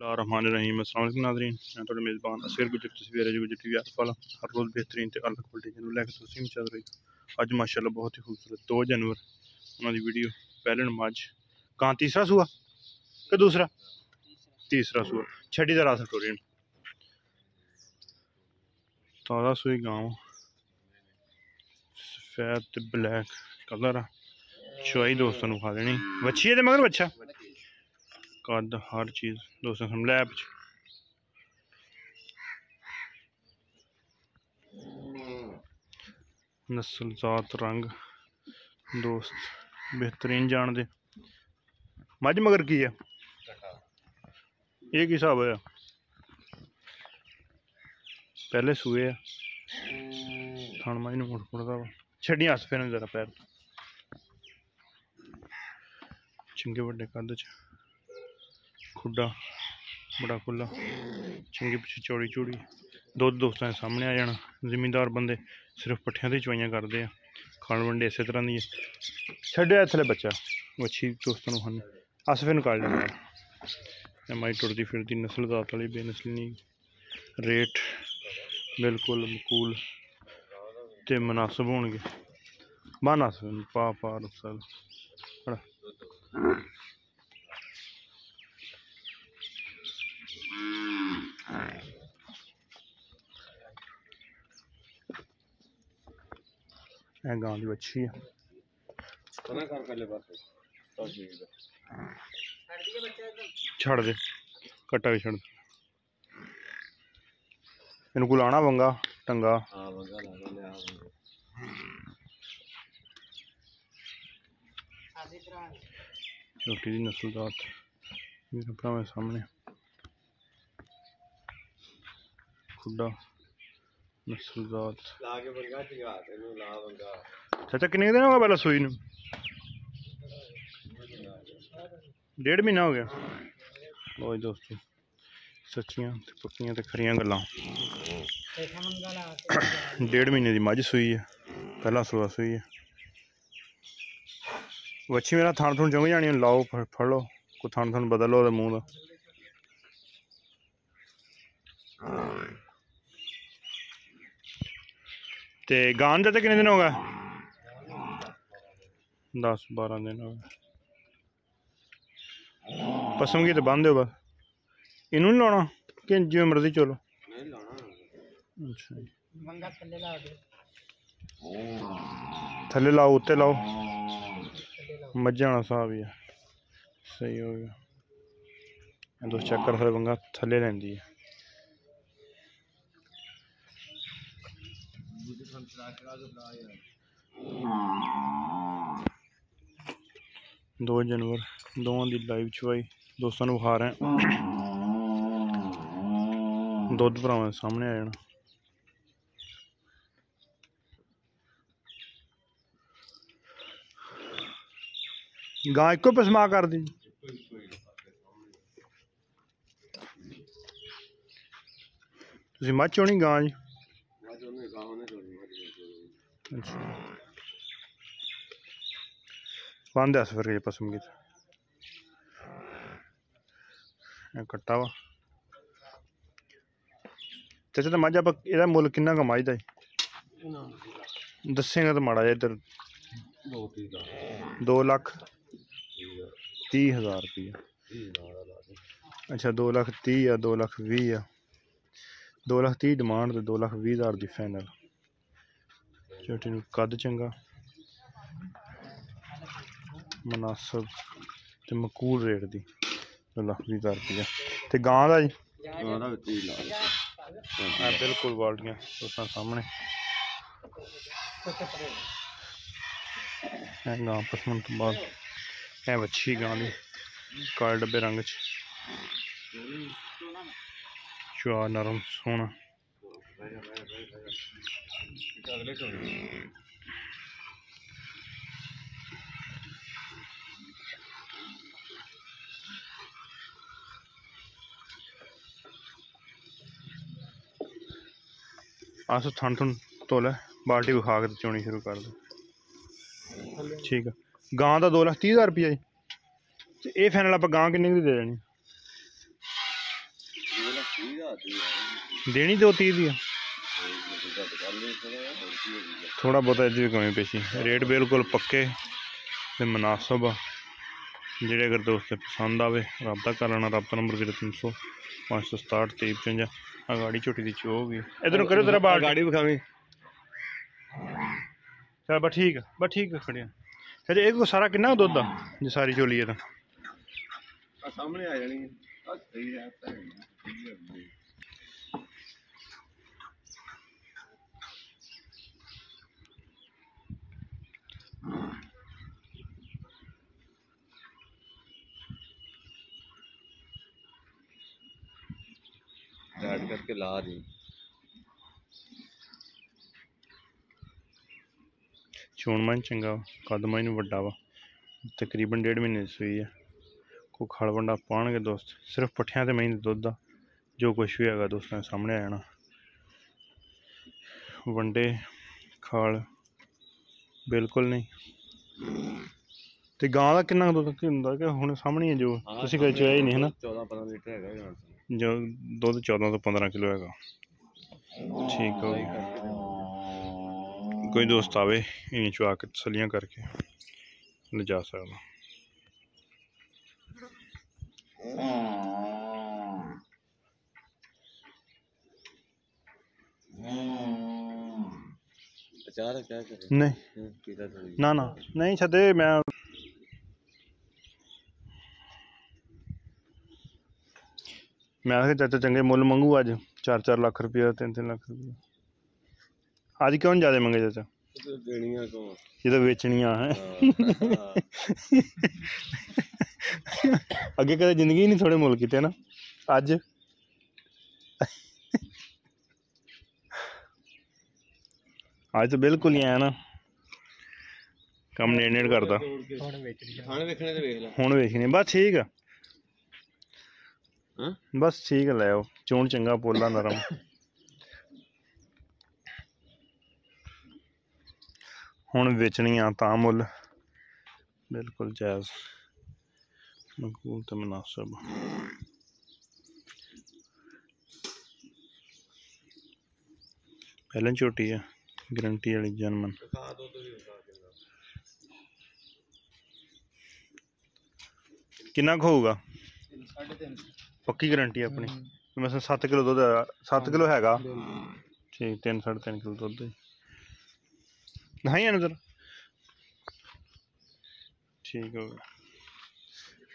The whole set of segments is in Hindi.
रहीम अस्सलाम वालेकुम नाज़रीन, मैं थोड़े मेज़बान असीर गुजर तस्वीर गुजर टीवी आरिफवाला हर रोज़ बेहतरीन ते अलग क्वालिटी चैनल लैके तुसीं चल रही। अज माशाल्लाह बहुत ही खूबसूरत 2 जनवरी उन्होंने वीडियो पहले नमाज कहाँ तीसरा सूआ कि दूसरा तीसरा सूआ छठी दा रात टोरियन ताज़ा सूई गाँव सफेद ते ब्लैक कलर चुआई दोस्तों खा देनी बच्ची है मगर बच्चा कद हर चीज़ दोस्तों हम लैब नस्ल जात रंग दोस्त बेहतरीन जान दे मज मगर की है ये की हिसाब है पहले सूए थान मज मुड़ मुड़ता वा छड़ी हस फिर जरा पैर चंगे बड़े कद च खुडा बड़ा खुला चंगी पिछे चौड़ी चूड़ी दुध दोस्तों के सामने आ जाना। जिमींदार बंदे सिर्फ पट्ठियां दी चवाइयां करते हैं खाण वंडे इस तरह दी छड्या थले बच्चा वच्छी दोस्तों खाने अस फिर निकाल लेना माई टुटती फिरती नस्ल जात वाली बेनस्ली नहीं रेट बिल्कुल मकूल ते मुनासिब होणगे बानस पा पा रुखसाल गांव की बच्ची है छड़ दे कट्टा भी छड़ इनको लाना वंगा टंगा छोटी जी नस्ल जात मेरे सामने खुडा नस्ल जात चाचा किन्ने दिन होगा पहला सूई नूं 1.5 महीना हो गया लो दोस्तों सच्चियां ते पक्कियां ते खरियां गल्लां 1.5 महीने की मझ सूई है पहला सूआ सूई है बच्ची मेरा थान थुन चुंग जानी लाओ फड़ लो कोई थान थुन बदल लो मूँह का ते गान चाचा कितने दिन हो गए 10-12 दिन हो गए पसम की तो बंद हो बस इनू नहीं लाना कि जिवें मर्जी चलो अच्छा थले लाओ उत्ते लाओ मज्झां वाला हिसाब ही है सही हो गया दोस्त चेक कर सकते बंगा थले लैंदी है 2 जनवरी दोवां दी लाइव चवाई दोस्तों विखा रहे हैं दुध भरावां सामने आ जाना गां एको पसमा कर दी तुसीं मझ चोनी गां जी अच्छा बंद अस फिर पसम की कट्टा वा चाचा तो मझ आप एदा मुल किन्ना का मझ दा दसेगा तो माड़ा इधर 2,30,000 रुपया अच्छा 2,30,000 या 2,20,000 या 2,30,000 डिमांड तो 2,20,000 की फाइनल छोटी कद चंगा मुनासिब ते मकूल रेट दी 2,20,000 रुपया ते गां दा जी बिल्कुल बाल्टियां दोस्तों सामने गां पसमन तो बाद है बच्ची गां दी काले डब्बे रंग चुआ नरम सोहना अस थन थुन तोले बाल्टी विखा के चोनी शुरू कर दो ठीक है गां का 2,30,000 रुपया जी ये फाइनल आप गां किन्ने की दे देनी देनी 2-3 दी थोड़ा बहुत अज भी कमी पेशी रेट बिल्कुल पक्के ते मुनासिब आ जेह्ड़े अगर दोस्त पसंद आवे रब्ता कर लेना रब्ता नंबर 0300 567 2355 गाड़ी छोटी दी चो होगी इधर करो तेरा बाल गाड़ी विखावी चल बस ठीक खड़िया फिर एक सारा किन्ना दुद्ध आ जे सारी चोली है सामने आ जानी सही है ऐड करके ला दी चोण मन चंगा कद मन वड्डा वा तकरीबन 1.5 महीने की सूई है कोई खड़ वंडा पाणगे दोस्त सिर्फ पट्ठियां ते महीने दुद्ध आ जो कुछ भी है दोस्तों सामने आ जाना वंडे खाल बिल्कुल नहीं ते गां दा किन्ना दुद्ध हुंदा कि हुण सामने है जो तुसीं कदे चोया ही नहीं है ना 14-15 लीटर है जो दुद्ध 14 तो 15 किलो है ठीक हो कोई दोस्त आवे इन्हें चुआ के तसलियां करके ले जा सकता नहीं ना नहीं छदे मैं चाचा चंगे मुल मंगू अज 4-4 लाख रुपया 3-3 लाख रुपया अज क्यों ज्यादा मंगे चाचा ये तो बेचनिया है अगे कदे जिंदगी नहीं थोड़े मुल किते ना अज आज तो बिल्कुल ही है ना कम नेड़ करता हुण वेखने बस ठीक है बस ठीक है लै चोण चंगा पोला नरम हुण बेचनी ता मुल बिल्कुल जायज़ मकबूल तो मुनासिब पहले झोटी है गारंटी वाली जनमन कितना होगा पक्की गारंटी अपनी मैं 7 किलो दुध 7 किलो है ठीक 3-3.5 किलो दुध नहीं नजर ठीक हो गया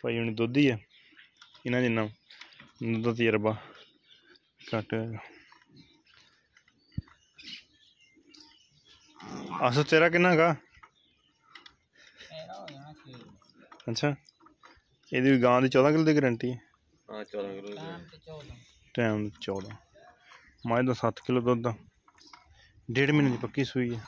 भाई हूँ दुध ही है इन्हें जिन्ना दुध का तजर्बा घट है अस तेरा किन्ना का अच्छा ये गां की 14 किलो की गारंटी है टाइम 14 माए का 7 किलो दुध 1.5 महीने की पक्की सूई है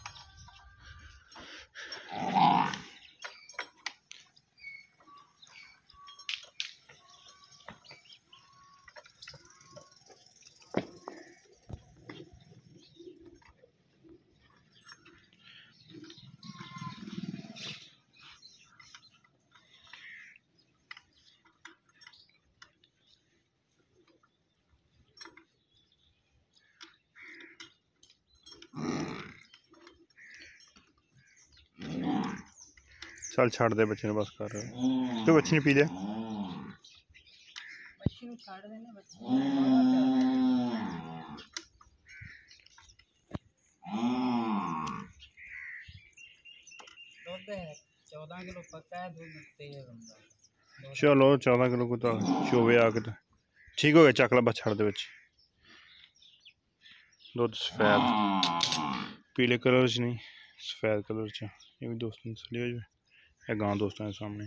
चल छड़ दे बच्चे बस कर तो बच्चे पी ले चलो 14 किलो को तो चोवे आके तो ठीक हो गया चक ला बस छड़ दे बच्चे दुध सफेद पीले कलर च नहीं सफेद कलर च ये भी दोस्तों तसली हो जाए गांव दोस्तों के सामने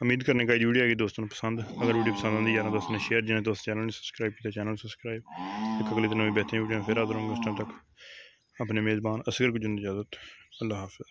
उम्मीद करने का वीडियो आएगी दोस्तों को पसंद अगर वीडियो पसंद आती यार दोस्तों ने शेयर जिन्हें दोस्त चैनल ने सब्सक्राइब किया चैनल सब्सक्राइब एक अगली दिन नवी बेहतरीन वीडियो फिर हाजिर होंगे उस टाइम तक अपने मेज़बान असगर को इजाज़त अल्लाह हाफ़िज़।